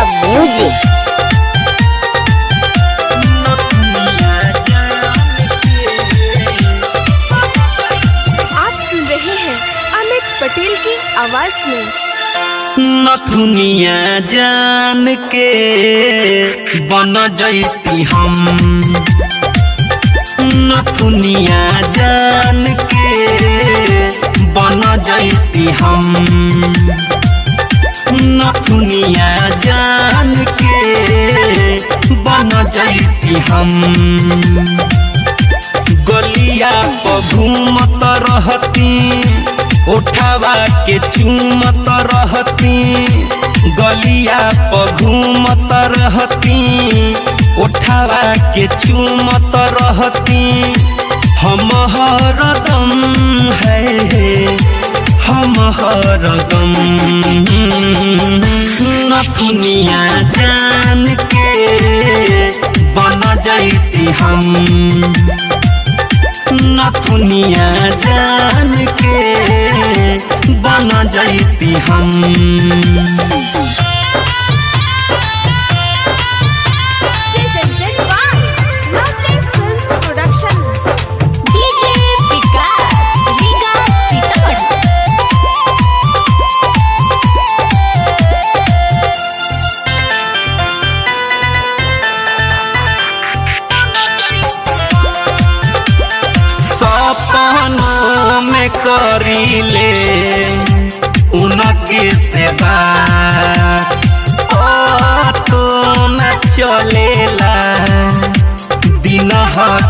Music. आप सुन रहे हैं अमित पटेल की आवाज में। नथुनिया जान के बन जैती हम, नथुनिया जान के बन जैती हम, नथुनिया जान के बन जैती हम। गलिया पर घूमत रहती, उठावा के चूमत रहती, गलिया पर घूमत रहती, उठावा के चूमत रहती। हम हरदम है हम हरदम, नथुनिया जान के बन जैती हम, नथुनिया जान के बन जैती हम। Presented by Lovely Films Production. DJ विकास रीगा सीतामढ़ी। सपनों में करीले उनके से बात, तो न चलेला दिन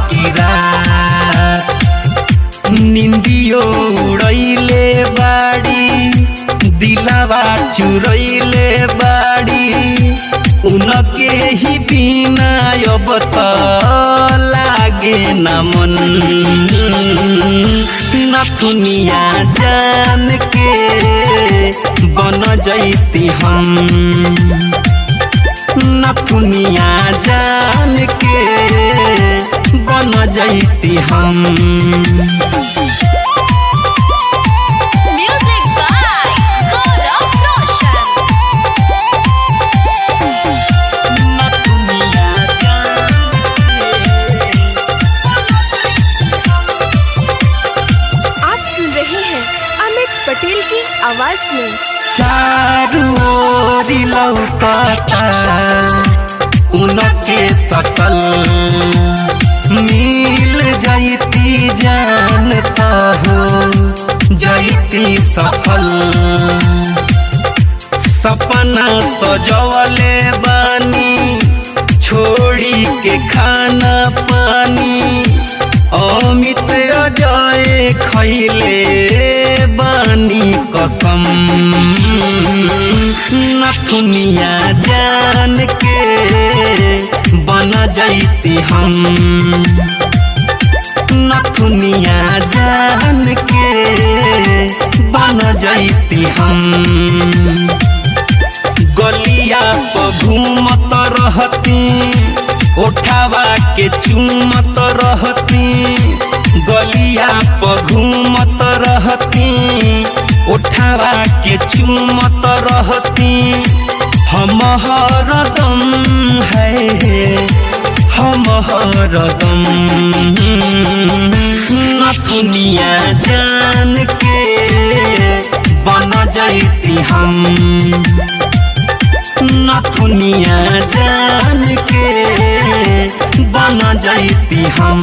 की रात। निंदियो उड़ैले बाड़ी, दिलावा चुरैले बाड़ी, उनके ही बिना अब त लागे न मन। नथुनिया जान के बन जैती हम, नथुनिया जान के बन जैती हम। Music by Gaurav Roshan. नथुनिया जान आप सुन रहे हैं अमित पटेल की आवाज में। चारू ओरी लौकता उनके सकल, मिल जैती जानता हो जैती सफल। सपना सजवले बानी, छोड़ी के खाना पानी, अमित अजय खैले बानी कसम। नथुनिया जान के बन जैती हम, नथुनिया जान के बन जैती हम। गलिया पर घूमत रहती, उठावा के चूमत रहती, गलिया पर घूमत रहती, उठावा के चूमत रहती। हम हरदम है हम हरदम, नथुनिया जान के बन जैती हम, नथुनिया जान के बन जैती हम।